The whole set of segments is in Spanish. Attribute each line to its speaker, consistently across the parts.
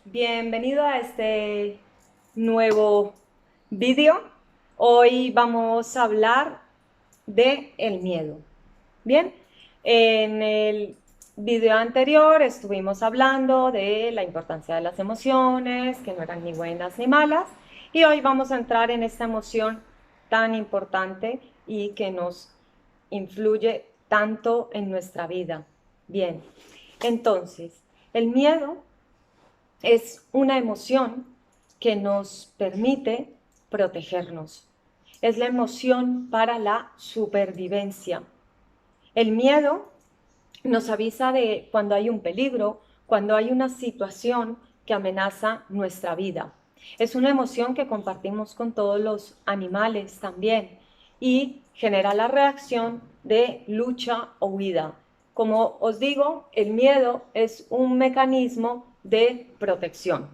Speaker 1: Bienvenido a este nuevo vídeo. Hoy vamos a hablar de el miedo. Bien, en el vídeo anterior estuvimos hablando de la importancia de las emociones, que no eran ni buenas ni malas, y hoy vamos a entrar en esta emoción tan importante y que nos influye tanto en nuestra vida. Bien, entonces, el miedo es una emoción que nos permite protegernos. Es la emoción para la supervivencia. El miedo nos avisa de cuando hay un peligro, cuando hay una situación que amenaza nuestra vida. Es una emoción que compartimos con todos los animales también y genera la reacción de lucha o huida. Como os digo, el miedo es un mecanismo de protección.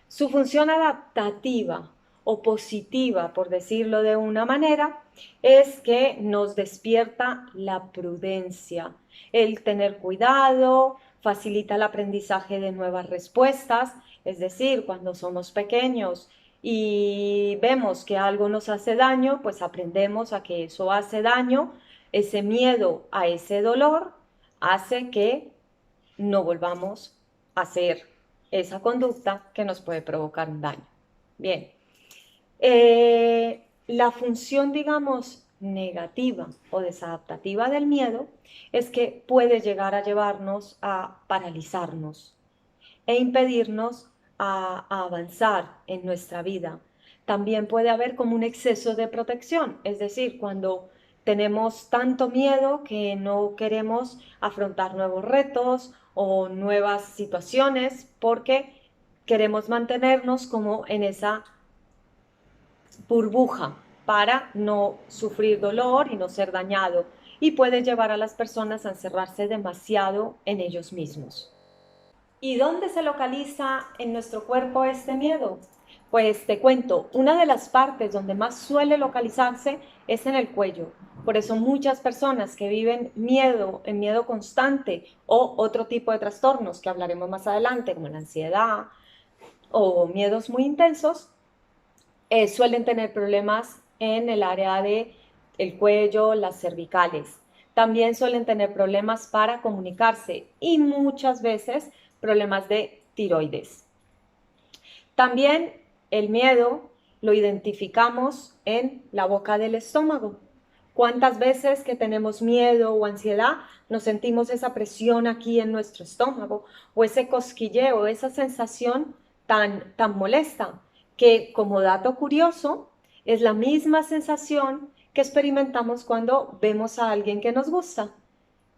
Speaker 1: Su función adaptativa o positiva, por decirlo de una manera, es que nos despierta la prudencia, el tener cuidado, facilita el aprendizaje de nuevas respuestas, es decir, cuando somos pequeños y vemos que algo nos hace daño, pues aprendemos a que eso hace daño, ese miedo a ese dolor hace que no volvamos a hacer esa conducta que nos puede provocar un daño. Bien, la función, digamos, negativa o desadaptativa del miedo es que puede llegar a llevarnos a paralizarnos e impedirnos a avanzar en nuestra vida. También puede haber como un exceso de protección, es decir, cuando tenemos tanto miedo que no queremos afrontar nuevos retos o nuevas situaciones porque queremos mantenernos como en esa burbuja para no sufrir dolor y no ser dañado, y puede llevar a las personas a encerrarse demasiado en ellos mismos. ¿Y dónde se localiza en nuestro cuerpo este miedo? Pues te cuento, una de las partes donde más suele localizarse es en el cuello. Por eso muchas personas que viven miedo, en miedo constante o otro tipo de trastornos que hablaremos más adelante, como la ansiedad o miedos muy intensos, suelen tener problemas en el área de el cuello, las cervicales. También suelen tener problemas para comunicarse y muchas veces problemas de tiroides. También el miedo lo identificamos en la boca del estómago. ¿Cuántas veces que tenemos miedo o ansiedad nos sentimos esa presión aquí en nuestro estómago o ese cosquilleo, esa sensación tan molesta que, como dato curioso, es la misma sensación que experimentamos cuando vemos a alguien que nos gusta,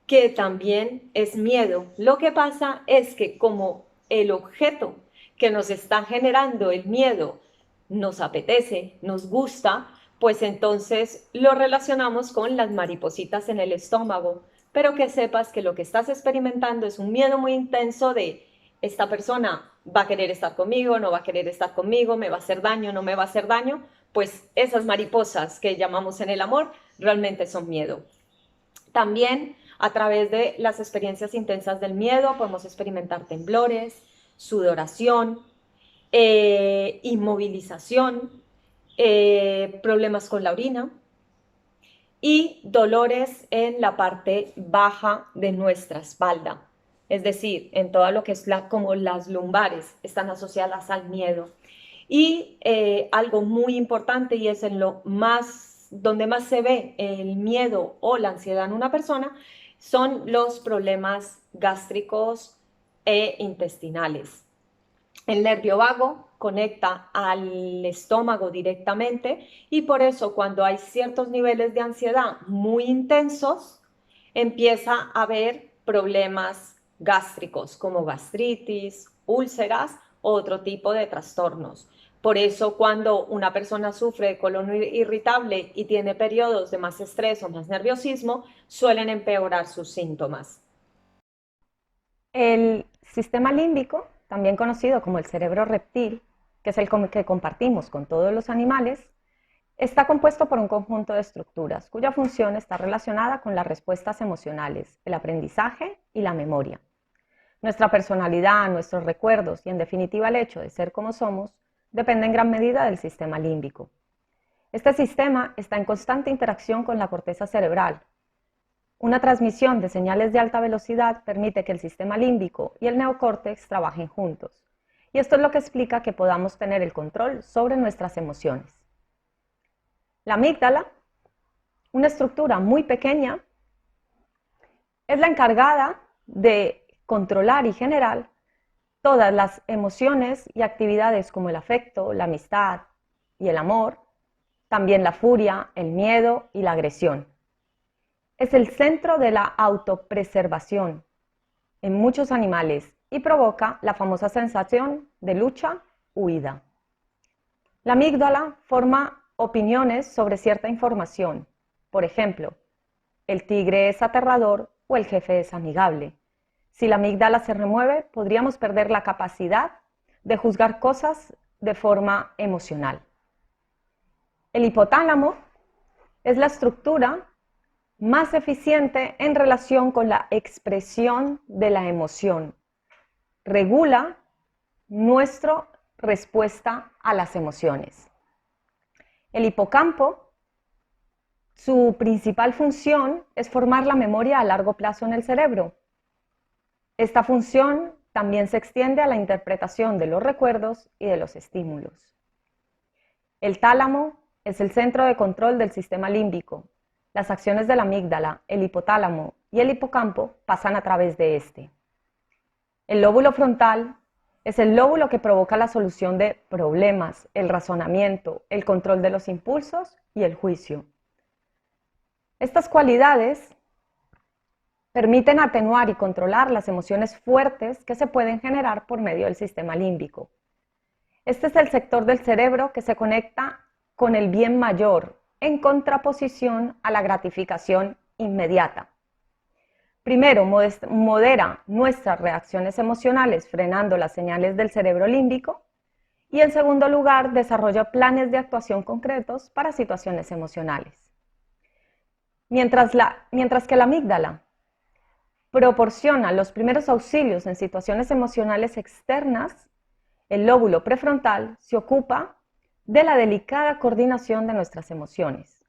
Speaker 1: que también es miedo? Lo que pasa es que como el objeto que nos está generando el miedo nos apetece, nos gusta, pues entonces lo relacionamos con las maripositas en el estómago. Pero que sepas que lo que estás experimentando es un miedo muy intenso de esta persona va a querer estar conmigo, no va a querer estar conmigo, me va a hacer daño, no me va a hacer daño. Pues esas mariposas que llamamos en el amor realmente son miedo. También a través de las experiencias intensas del miedo podemos experimentar temblores, sudoración, inmovilización, problemas con la orina y dolores en la parte baja de nuestra espalda. Es decir, en todo lo que es como las lumbares están asociadas al miedo. Y algo muy importante, y es en lo más, donde más se ve el miedo o la ansiedad en una persona, son los problemas gástricos e intestinales. El nervio vago conecta al estómago directamente y por eso cuando hay ciertos niveles de ansiedad muy intensos, empieza a haber problemas gástricos como gastritis, úlceras o otro tipo de trastornos. Por eso cuando una persona sufre de colon irritable y tiene periodos de más estrés o más nerviosismo, suelen empeorar sus síntomas. El sistema límbico, también conocido como el cerebro reptil, que es el que compartimos con todos los animales, está compuesto por un conjunto de estructuras cuya función está relacionada con las respuestas emocionales, el aprendizaje y la memoria. Nuestra personalidad, nuestros recuerdos y en definitiva el hecho de ser como somos depende en gran medida del sistema límbico. Este sistema está en constante interacción con la corteza cerebral. Una transmisión de señales de alta velocidad permite que el sistema límbico y el neocórtex trabajen juntos. Y esto es lo que explica que podamos tener el control sobre nuestras emociones. La amígdala, una estructura muy pequeña, es la encargada de controlar y generar todas las emociones y actividades como el afecto, la amistad y el amor, también la furia, el miedo y la agresión. Es el centro de la autopreservación en muchos animales y provoca la famosa sensación de lucha-huida. La amígdala forma opiniones sobre cierta información. Por ejemplo, el tigre es aterrador o el jefe es amigable. Si la amígdala se remueve, podríamos perder la capacidad de juzgar cosas de forma emocional. El hipotálamo es la estructura más eficiente en relación con la expresión de la emoción. Regula nuestra respuesta a las emociones. El hipocampo, su principal función es formar la memoria a largo plazo en el cerebro. Esta función también se extiende a la interpretación de los recuerdos y de los estímulos. El tálamo es el centro de control del sistema límbico. Las acciones de la amígdala, el hipotálamo y el hipocampo pasan a través de este. El lóbulo frontal es el lóbulo que provoca la solución de problemas, el razonamiento, el control de los impulsos y el juicio. Estas cualidades permiten atenuar y controlar las emociones fuertes que se pueden generar por medio del sistema límbico. Este es el sector del cerebro que se conecta con el bien mayor en contraposición a la gratificación inmediata. Primero, modera nuestras reacciones emocionales frenando las señales del cerebro límbico y en segundo lugar, desarrolla planes de actuación concretos para situaciones emocionales. Mientras que la amígdala proporciona los primeros auxilios en situaciones emocionales externas, el lóbulo prefrontal se ocupa de la delicada coordinación de nuestras emociones.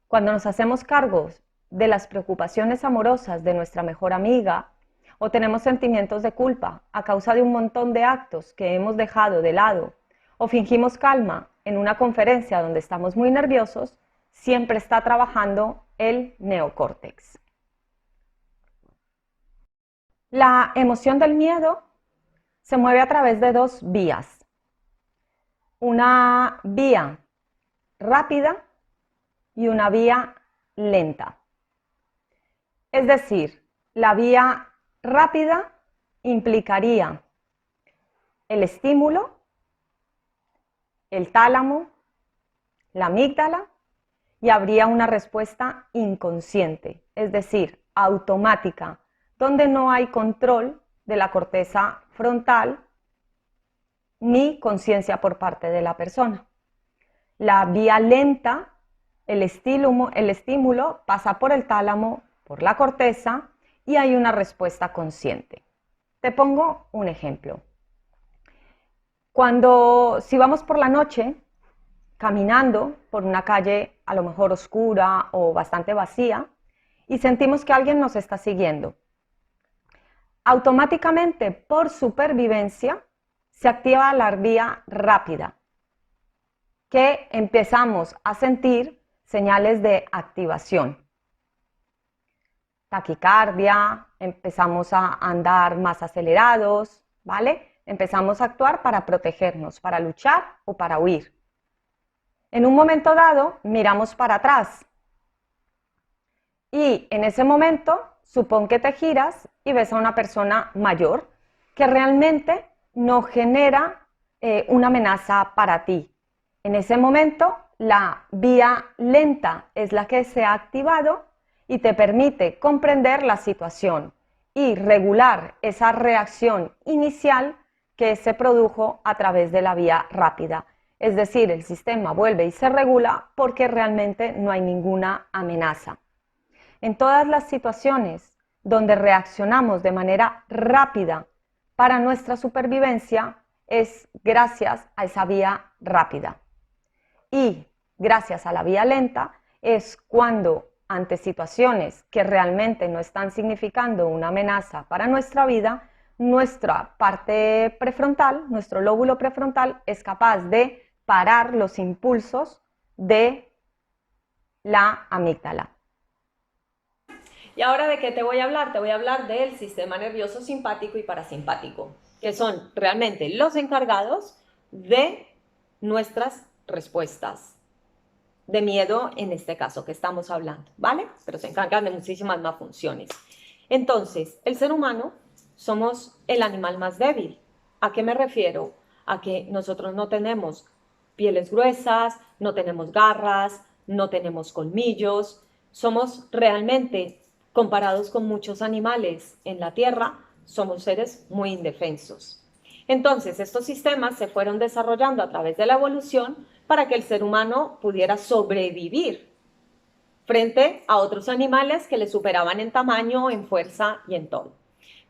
Speaker 1: Cuando nos hacemos cargo de las preocupaciones amorosas de nuestra mejor amiga o tenemos sentimientos de culpa a causa de un montón de actos que hemos dejado de lado o fingimos calma en una conferencia donde estamos muy nerviosos, siempre está trabajando el neocórtex. La emoción del miedo se mueve a través de dos vías. Una vía rápida y una vía lenta. Es decir, la vía rápida implicaría el estímulo, el tálamo, la amígdala y habría una respuesta inconsciente, es decir, automática, donde no hay control de la corteza frontal ni conciencia por parte de la persona. La vía lenta, el estímulo pasa por el tálamo, por la corteza y hay una respuesta consciente. Te pongo un ejemplo. Si vamos por la noche caminando por una calle a lo mejor oscura o bastante vacía y sentimos que alguien nos está siguiendo, automáticamente por supervivencia se activa la vía rápida, que empezamos a sentir señales de activación. Taquicardia, empezamos a andar más acelerados, ¿vale? Empezamos a actuar para protegernos, para luchar o para huir. En un momento dado, miramos para atrás y en ese momento, supón que te giras y ves a una persona mayor que realmente no genera una amenaza para ti. En ese momento, la vía lenta es la que se ha activado y te permite comprender la situación y regular esa reacción inicial que se produjo a través de la vía rápida. Es decir, el sistema vuelve y se regula porque realmente no hay ninguna amenaza. En todas las situaciones donde reaccionamos de manera rápida para nuestra supervivencia es gracias a esa vía rápida. Y gracias a la vía lenta es cuando ante situaciones que realmente no están significando una amenaza para nuestra vida, nuestra parte prefrontal, nuestro lóbulo prefrontal es capaz de parar los impulsos de la amígdala. ¿Y ahora de qué te voy a hablar? Te voy a hablar del sistema nervioso simpático y parasimpático, que son realmente los encargados de nuestras respuestas de miedo en este caso que estamos hablando, ¿vale? Pero se encargan de muchísimas más funciones. Entonces, el ser humano somos el animal más débil. ¿A qué me refiero? A que nosotros no tenemos pieles gruesas, no tenemos garras, no tenemos colmillos, somos realmente, comparados con muchos animales en la Tierra, somos seres muy indefensos. Entonces, estos sistemas se fueron desarrollando a través de la evolución para que el ser humano pudiera sobrevivir frente a otros animales que le superaban en tamaño, en fuerza y en todo.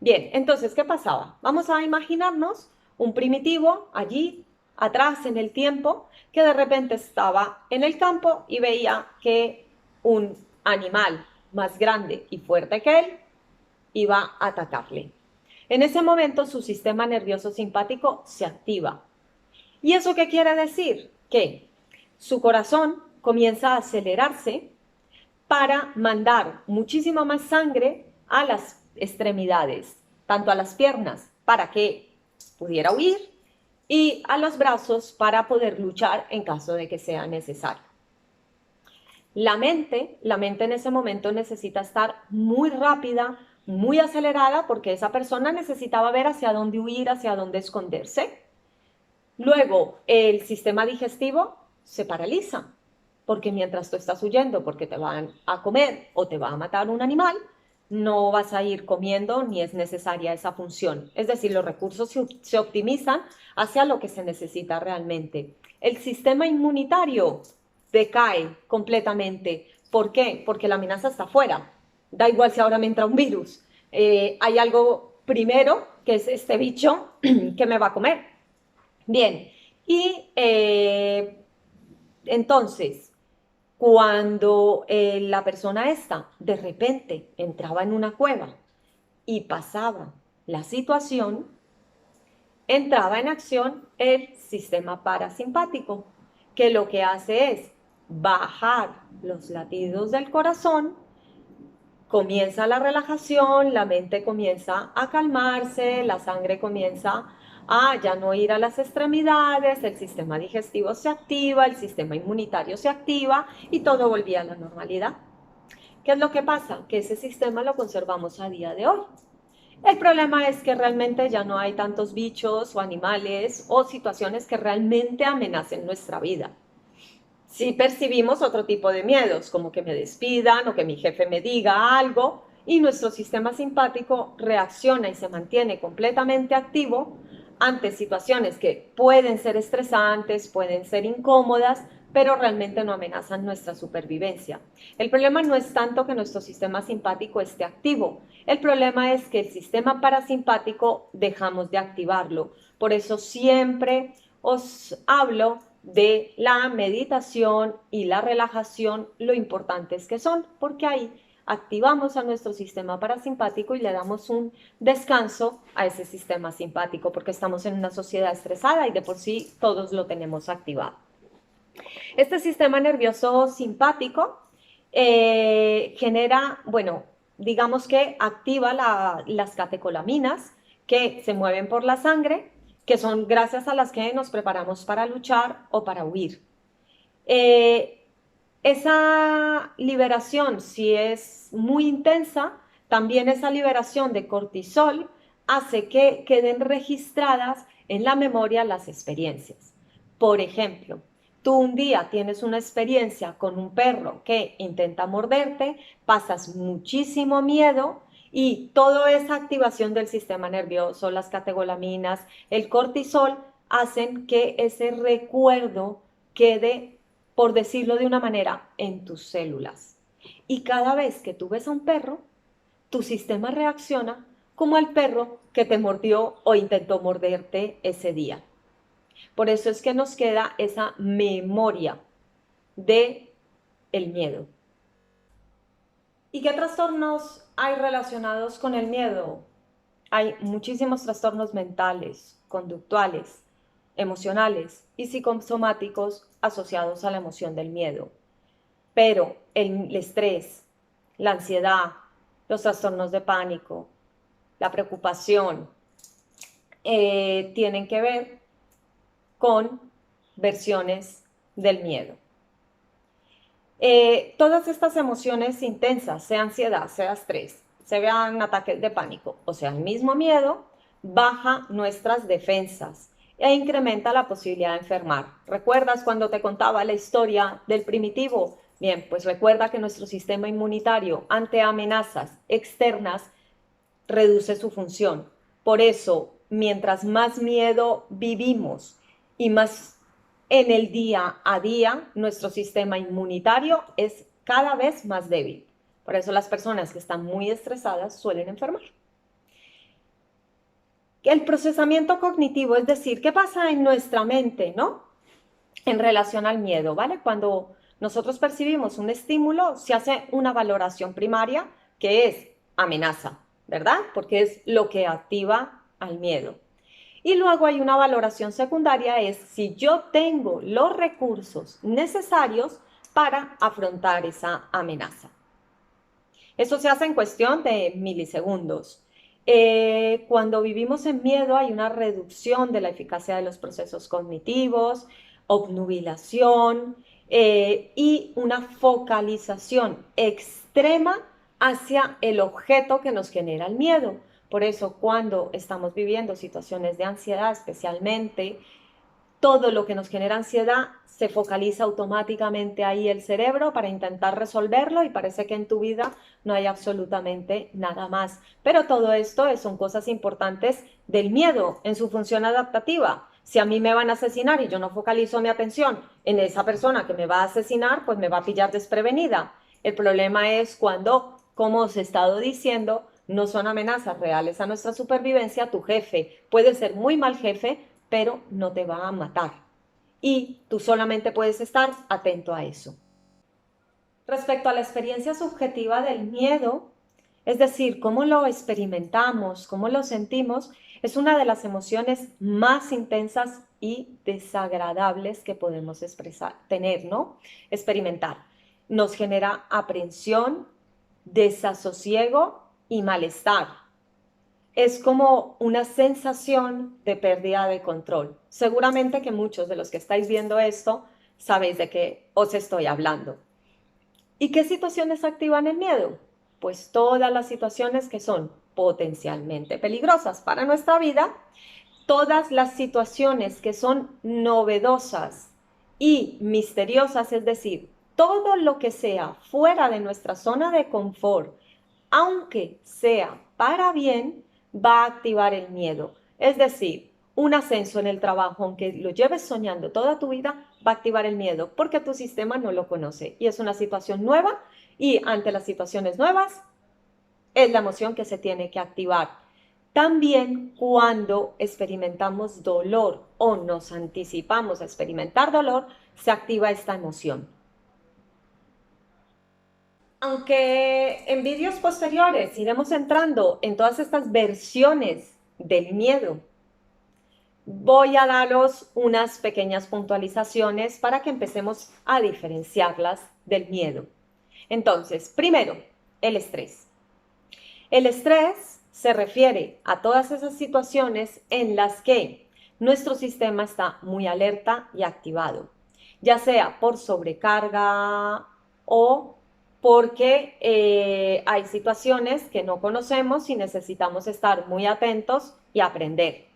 Speaker 1: Bien, entonces, ¿qué pasaba? Vamos a imaginarnos un primitivo allí atrás en el tiempo que de repente estaba en el campo y veía que un animal más grande y fuerte que él iba a atacarle. En ese momento su sistema nervioso simpático se activa. ¿Y eso qué quiere decir? Que su corazón comienza a acelerarse para mandar muchísima más sangre a las extremidades, tanto a las piernas para que pudiera huir y a los brazos para poder luchar en caso de que sea necesario. La mente en ese momento necesita estar muy rápida, muy acelerada, porque esa persona necesitaba ver hacia dónde huir, hacia dónde esconderse. Luego, el sistema digestivo se paraliza, porque mientras tú estás huyendo porque te van a comer o te va a matar un animal, no vas a ir comiendo ni es necesaria esa función. Es decir, los recursos se optimizan hacia lo que se necesita realmente. El sistema inmunitario decae completamente. ¿Por qué? Porque la amenaza está afuera. Da igual si ahora me entra un virus. Hay algo primero, que es este bicho que me va a comer. Bien, y entonces, cuando la persona esta de repente entraba en una cueva y pasaba la situación, entraba en acción el sistema parasimpático, que lo que hace es bajar los latidos del corazón, comienza la relajación, la mente comienza a calmarse, la sangre comienza a ya no ir a las extremidades, el sistema digestivo se activa, el sistema inmunitario se activa y todo volvía a la normalidad. ¿Qué es lo que pasa? Que ese sistema lo conservamos a día de hoy. El problema es que realmente ya no hay tantos bichos o animales o situaciones que realmente amenacen nuestra vida. Sí percibimos otro tipo de miedos, como que me despidan o que mi jefe me diga algo, y nuestro sistema simpático reacciona y se mantiene completamente activo ante situaciones que pueden ser estresantes, pueden ser incómodas, pero realmente no amenazan nuestra supervivencia. El problema no es tanto que nuestro sistema simpático esté activo, el problema es que el sistema parasimpático dejamos de activarlo. Por eso siempre os hablo de la meditación y la relajación, lo importantes que son, porque ahí activamos a nuestro sistema parasimpático y le damos un descanso a ese sistema simpático, porque estamos en una sociedad estresada y de por sí todos lo tenemos activado. Este sistema nervioso simpático genera, bueno, digamos que activa las catecolaminas que se mueven por la sangre, que son gracias a las que nos preparamos para luchar o para huir. Esa liberación, si es muy intensa, también esa liberación de cortisol hace que queden registradas en la memoria las experiencias. Por ejemplo, tú un día tienes una experiencia con un perro que intenta morderte, pasas muchísimo miedo y toda esa activación del sistema nervioso, las catecolaminas, el cortisol, hacen que ese recuerdo quede, por decirlo de una manera, en tus células. Y cada vez que tú ves a un perro, tu sistema reacciona como el perro que te mordió o intentó morderte ese día. Por eso es que nos queda esa memoria de el miedo. ¿Y qué trastornos hay relacionados con el miedo? Hay muchísimos trastornos mentales, conductuales, emocionales y psicosomáticos asociados a la emoción del miedo. Pero el estrés, la ansiedad, los trastornos de pánico, la preocupación, tienen que ver con versiones del miedo. Todas estas emociones intensas, sea ansiedad, sea estrés, sean ataques de pánico o sea el mismo miedo, baja nuestras defensas e incrementa la posibilidad de enfermar. ¿Recuerdas cuando te contaba la historia del primitivo? Bien, pues recuerda que nuestro sistema inmunitario ante amenazas externas reduce su función. Por eso, mientras más miedo vivimos y más en el día a día, nuestro sistema inmunitario es cada vez más débil. Por eso las personas que están muy estresadas suelen enfermar. El procesamiento cognitivo, es decir, ¿qué pasa en nuestra mente, no? En relación al miedo, ¿vale? Cuando nosotros percibimos un estímulo, se hace una valoración primaria que es amenaza, ¿verdad? Porque es lo que activa al miedo. Y luego hay una valoración secundaria, es si yo tengo los recursos necesarios para afrontar esa amenaza. Eso se hace en cuestión de milisegundos. Cuando vivimos en miedo hay una reducción de la eficacia de los procesos cognitivos, obnubilación y una focalización extrema hacia el objeto que nos genera el miedo. Por eso cuando estamos viviendo situaciones de ansiedad especialmente, todo lo que nos genera ansiedad se focaliza automáticamente ahí el cerebro para intentar resolverlo y parece que en tu vida no hay absolutamente nada más. Pero todo esto son cosas importantes del miedo en su función adaptativa. Si a mí me van a asesinar y yo no focalizo mi atención en esa persona que me va a asesinar, pues me va a pillar desprevenida. El problema es cuando, como os he estado diciendo, no son amenazas reales a nuestra supervivencia. Tu jefe puede ser muy mal jefe, pero no te va a matar. Y tú solamente puedes estar atento a eso. Respecto a la experiencia subjetiva del miedo, es decir, cómo lo experimentamos, cómo lo sentimos, es una de las emociones más intensas y desagradables que podemos tener, ¿no? Experimentar. Nos genera aprensión, desasosiego y malestar. Es como una sensación de pérdida de control. Seguramente que muchos de los que estáis viendo esto sabéis de qué os estoy hablando. ¿Y qué situaciones activan el miedo? Pues todas las situaciones que son potencialmente peligrosas para nuestra vida, todas las situaciones que son novedosas y misteriosas, es decir, todo lo que sea fuera de nuestra zona de confort, aunque sea para bien, va a activar el miedo. Es decir, un ascenso en el trabajo, aunque lo lleves soñando toda tu vida, va a activar el miedo porque tu sistema no lo conoce y es una situación nueva y ante las situaciones nuevas es la emoción que se tiene que activar. También cuando experimentamos dolor o nos anticipamos a experimentar dolor, se activa esta emoción. Aunque en vídeos posteriores iremos entrando en todas estas versiones del miedo, voy a daros unas pequeñas puntualizaciones para que empecemos a diferenciarlas del miedo. Entonces, primero, el estrés. El estrés se refiere a todas esas situaciones en las que nuestro sistema está muy alerta y activado, ya sea por sobrecarga o porque hay situaciones que no conocemos y necesitamos estar muy atentos y aprender.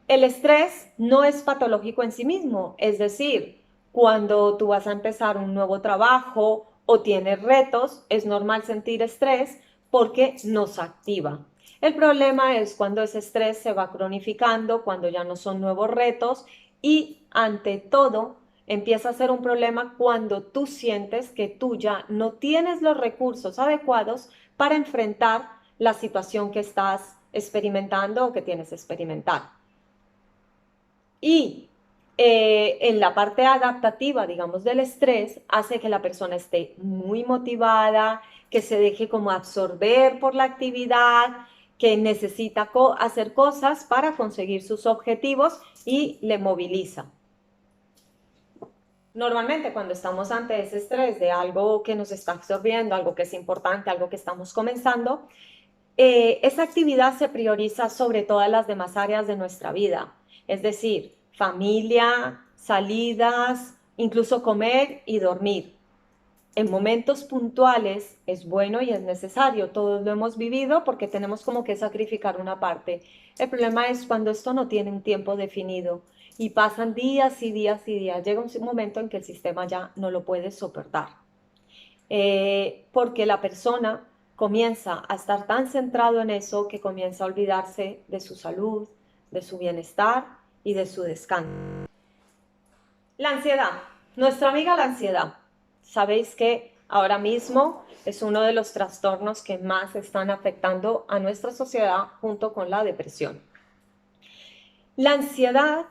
Speaker 1: El estrés no es patológico en sí mismo, es decir, cuando tú vas a empezar un nuevo trabajo o tienes retos, es normal sentir estrés porque nos activa. El problema es cuando ese estrés se va cronificando, cuando ya no son nuevos retos y ante todo empieza a ser un problema cuando tú sientes que tú ya no tienes los recursos adecuados para enfrentar la situación que estás experimentando o que tienes que experimentar. Y en la parte adaptativa, digamos, del estrés, hace que la persona esté muy motivada, que se deje como absorber por la actividad, que necesita hacer cosas para conseguir sus objetivos y le moviliza. Normalmente cuando estamos ante ese estrés de algo que nos está absorbiendo, algo que es importante, algo que estamos comenzando, esa actividad se prioriza sobre todas las demás áreas de nuestra vida, es decir, familia, salidas, incluso comer y dormir. En momentos puntuales es bueno y es necesario, todos lo hemos vivido porque tenemos como que sacrificar una parte. El problema es cuando esto no tiene un tiempo definido y pasan días y días y días, llega un momento en que el sistema ya no lo puede soportar. Porque la persona comienza a estar tan centrado en eso que comienza a olvidarse de su salud, de su bienestar y de su descanso. La ansiedad, nuestra amiga la ansiedad. Sabéis que ahora mismo es uno de los trastornos que más están afectando a nuestra sociedad junto con la depresión. La ansiedad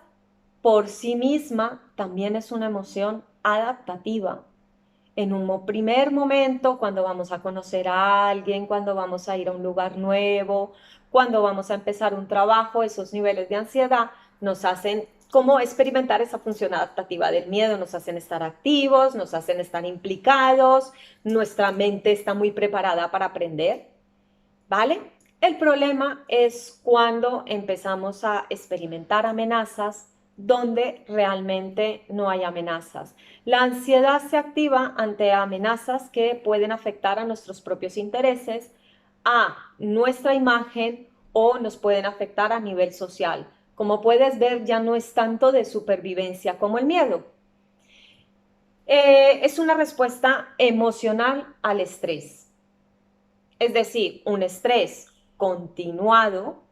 Speaker 1: por sí misma también es una emoción adaptativa. En un primer momento, cuando vamos a conocer a alguien, cuando vamos a ir a un lugar nuevo, cuando vamos a empezar un trabajo, esos niveles de ansiedad nos hacen como experimentar esa función adaptativa del miedo, nos hacen estar activos, nos hacen estar implicados, nuestra mente está muy preparada para aprender, ¿vale? El problema es cuando empezamos a experimentar amenazas donde realmente no hay amenazas. La ansiedad se activa ante amenazas que pueden afectar a nuestros propios intereses, a nuestra imagen o nos pueden afectar a nivel social. Como puedes ver, ya no es tanto de supervivencia como el miedo. Es una respuesta emocional al estrés. Es decir, un estrés continuado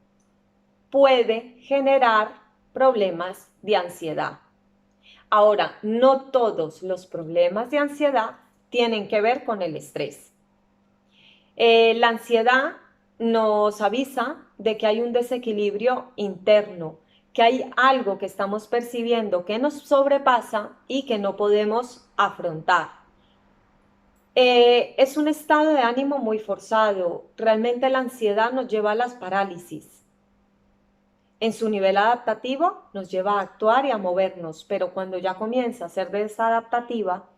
Speaker 1: puede generar problemas de ansiedad. Ahora, no todos los problemas de ansiedad tienen que ver con el estrés. La ansiedad nos avisa de que hay un desequilibrio interno, que hay algo que estamos percibiendo que nos sobrepasa y que no podemos afrontar. Es un estado de ánimo muy forzado. Realmente la ansiedad nos lleva a las parálisis. En su nivel adaptativo nos lleva a actuar y a movernos, pero cuando ya comienza a ser desadaptativa,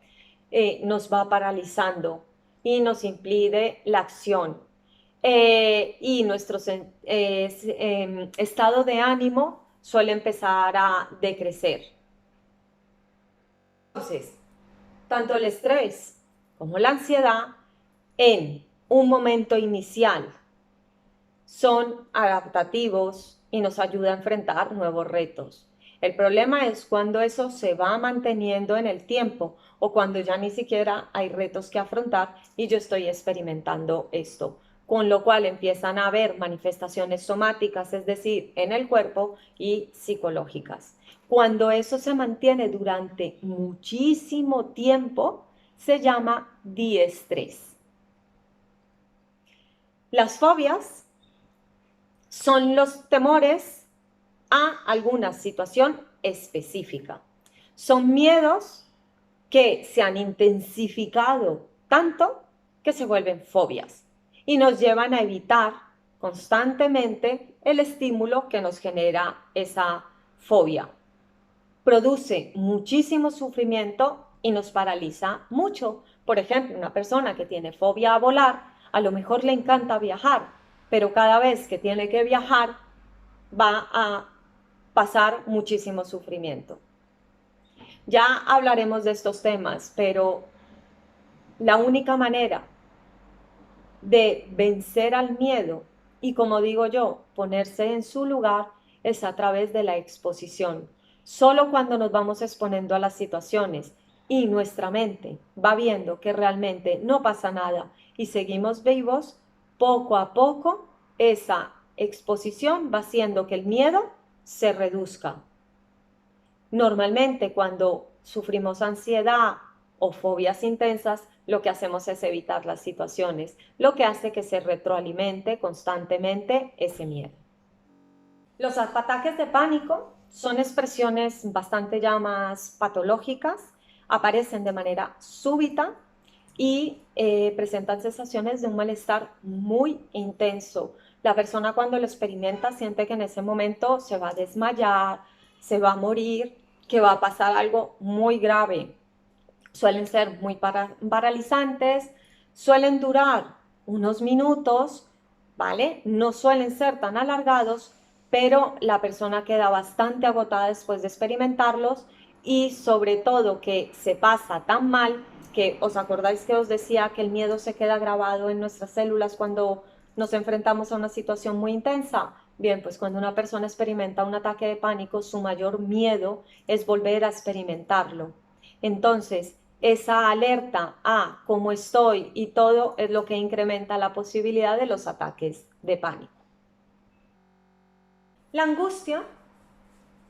Speaker 1: nos va paralizando y nos impide la acción. Y nuestro estado de ánimo suele empezar a decrecer. Entonces, tanto el estrés como la ansiedad en un momento inicial son adaptativos y nos ayuda a enfrentar nuevos retos. El problema es cuando eso se va manteniendo en el tiempo o cuando ya ni siquiera hay retos que afrontar y yo estoy experimentando esto, con lo cual empiezan a haber manifestaciones somáticas, es decir, en el cuerpo y psicológicas. Cuando eso se mantiene durante muchísimo tiempo, se llama diestrés. Las fobias son los temores a alguna situación específica. Son miedos que se han intensificado tanto que se vuelven fobias y nos llevan a evitar constantemente el estímulo que nos genera esa fobia. Produce muchísimo sufrimiento y nos paraliza mucho. Por ejemplo, una persona que tiene fobia a volar, a lo mejor le encanta viajar, pero cada vez que tiene que viajar va a pasar muchísimo sufrimiento. Ya hablaremos de estos temas, pero la única manera de vencer al miedo y, como digo yo, ponerse en su lugar es a través de la exposición. Solo cuando nos vamos exponiendo a las situaciones y nuestra mente va viendo que realmente no pasa nada y seguimos vivos, poco a poco esa exposición va haciendo que el miedo se reduzca. Normalmente cuando sufrimos ansiedad o fobias intensas, lo que hacemos es evitar las situaciones, lo que hace que se retroalimente constantemente ese miedo. Los ataques de pánico son expresiones bastante ya más patológicas, aparecen de manera súbita y presentan sensaciones de un malestar muy intenso. La persona cuando lo experimenta siente que en ese momento se va a desmayar, se va a morir, que va a pasar algo muy grave. Suelen ser muy paralizantes, suelen durar unos minutos, ¿vale? No suelen ser tan alargados, pero la persona queda bastante agotada después de experimentarlos y sobre todo que se pasa tan mal que os acordáis que os decía que el miedo se queda grabado en nuestras células cuando nos enfrentamos a una situación muy intensa. Bien, pues cuando una persona experimenta un ataque de pánico, su mayor miedo es volver a experimentarlo. Entonces, esa alerta a cómo estoy y todo es lo que incrementa la posibilidad de los ataques de pánico. La angustia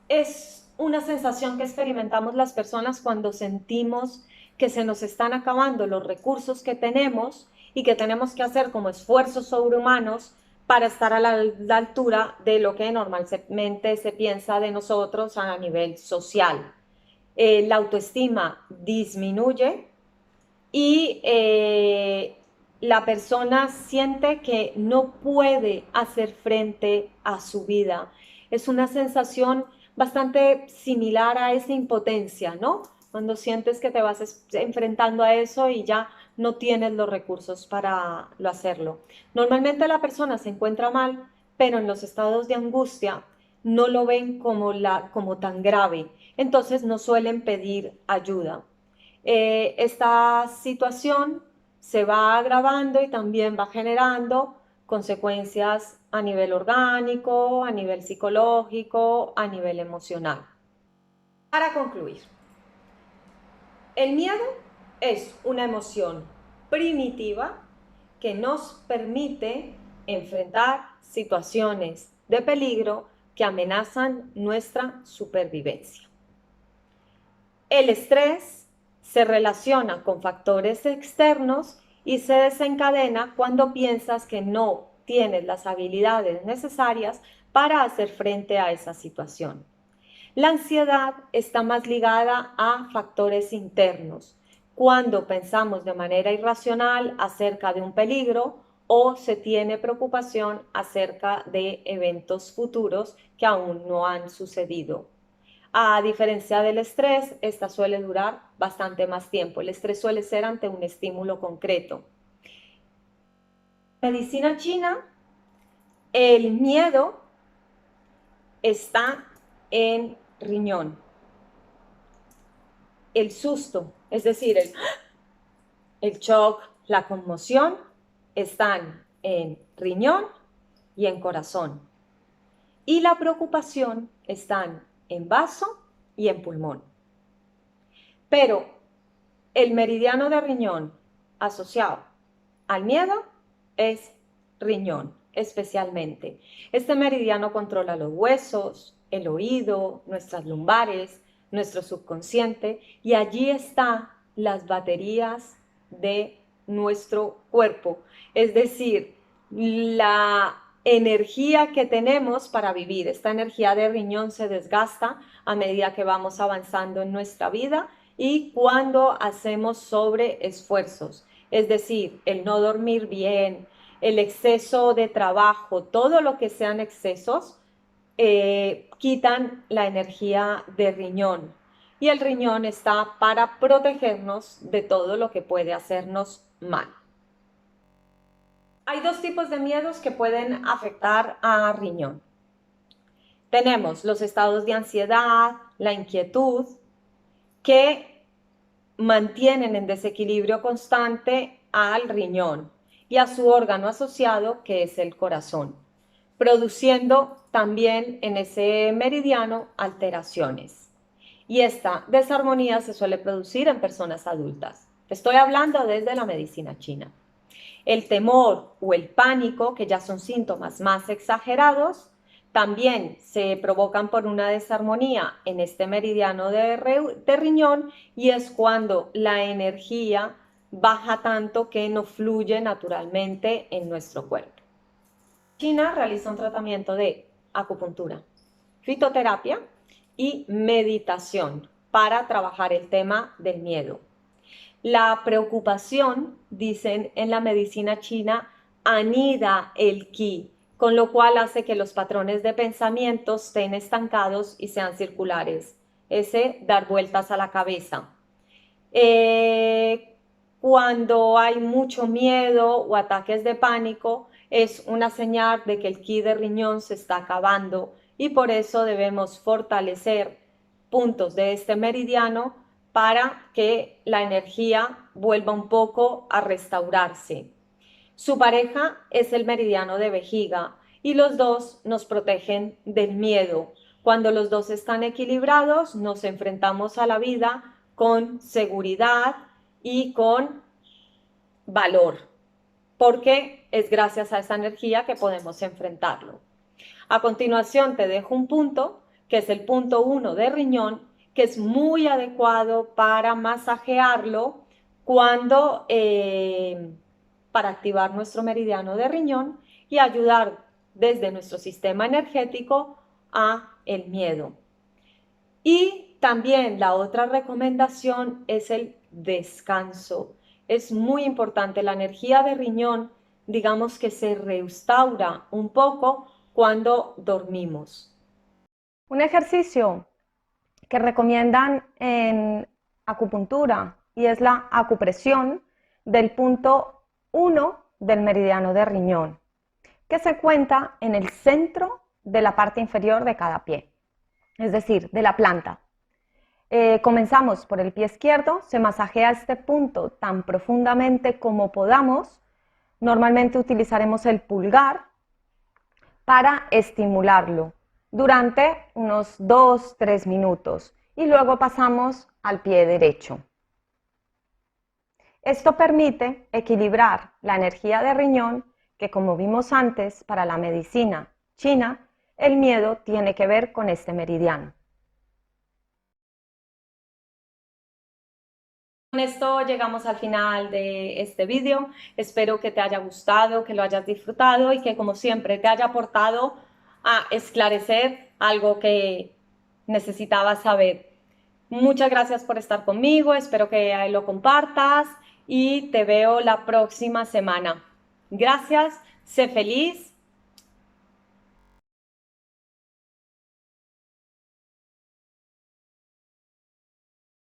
Speaker 1: es una sensación que experimentamos las personas cuando sentimos que se nos están acabando los recursos que tenemos y que tenemos que hacer como esfuerzos sobrehumanos para estar a la altura de lo que normalmente se piensa de nosotros a nivel social. La autoestima disminuye y la persona siente que no puede hacer frente a su vida. Es una sensación bastante similar a esa impotencia, ¿no? Cuando sientes que te vas enfrentando a eso y ya no tienes los recursos para hacerlo. Normalmente la persona se encuentra mal, pero en los estados de angustia no lo ven como tan grave, entonces no suelen pedir ayuda. Esta situación se va agravando y también va generando consecuencias a nivel orgánico, a nivel psicológico, a nivel emocional. Para concluir, el miedo es una emoción primitiva que nos permite enfrentar situaciones de peligro que amenazan nuestra supervivencia. El estrés se relaciona con factores externos y se desencadena cuando piensas que no tienes las habilidades necesarias para hacer frente a esa situación. La ansiedad está más ligada a factores internos, cuando pensamos de manera irracional acerca de un peligro o se tiene preocupación acerca de eventos futuros que aún no han sucedido. A diferencia del estrés, esta suele durar bastante más tiempo. El estrés suele ser ante un estímulo concreto. En medicina china, el miedo está en riñón. El susto, es decir, el shock, la conmoción, están en riñón y en corazón. Y la preocupación están en vaso y en pulmón. Pero el meridiano de riñón asociado al miedo es riñón, especialmente. Este meridiano controla los huesos, el oído, nuestras lumbares, nuestro subconsciente, y allí están las baterías de nuestro cuerpo. Es decir, la energía que tenemos para vivir. Esta energía de riñón se desgasta a medida que vamos avanzando en nuestra vida y cuando hacemos sobreesfuerzos, es decir, el no dormir bien, el exceso de trabajo, todo lo que sean excesos, quitan la energía de riñón. Y el riñón está para protegernos de todo lo que puede hacernos mal. Hay dos tipos de miedos que pueden afectar a riñón. Tenemos los estados de ansiedad, la inquietud, que mantienen en desequilibrio constante al riñón y a su órgano asociado, que es el corazón, produciendo también en ese meridiano alteraciones. Y esta desarmonía se suele producir en personas adultas. Estoy hablando desde la medicina china. El temor o el pánico, que ya son síntomas más exagerados, también se provocan por una desarmonía en este meridiano de riñón, y es cuando la energía baja tanto que no fluye naturalmente en nuestro cuerpo. China realiza un tratamiento de acupuntura, fitoterapia y meditación para trabajar el tema del miedo. La preocupación, dicen en la medicina china, anida el ki, con lo cual hace que los patrones de pensamiento estén estancados y sean circulares. Ese dar vueltas a la cabeza. Cuando hay mucho miedo o ataques de pánico, es una señal de que el ki de riñón se está acabando, y por eso debemos fortalecer puntos de este meridiano para que la energía vuelva un poco a restaurarse. Su pareja es el meridiano de vejiga y los dos nos protegen del miedo. Cuando los dos están equilibrados, nos enfrentamos a la vida con seguridad y con valor, porque es gracias a esa energía que podemos enfrentarlo. A continuación te dejo un punto, que es el punto 1 de riñón, que es muy adecuado para masajearlo cuando, para activar nuestro meridiano de riñón y ayudar desde nuestro sistema energético a el miedo. Y también la otra recomendación es el descanso. Es muy importante, la energía de riñón, digamos que se restaura un poco cuando dormimos.
Speaker 2: Un ejercicio que recomiendan en acupuntura y es la acupresión del punto 1 del meridiano de riñón, que se encuentra en el centro de la parte inferior de cada pie, es decir, de la planta. Comenzamos por el pie izquierdo, se masajea este punto tan profundamente como podamos. Normalmente utilizaremos el pulgar para estimularlo durante unos 2-3 minutos y luego pasamos al pie derecho. Esto permite equilibrar la energía de riñón, que como vimos antes para la medicina china, el miedo tiene que ver con este meridiano.
Speaker 1: Con esto llegamos al final de este vídeo. Espero que te haya gustado, que lo hayas disfrutado y que, como siempre, te haya aportado a esclarecer algo que necesitabas saber. Muchas gracias por estar conmigo, espero que lo compartas y te veo la próxima semana. Gracias, sé feliz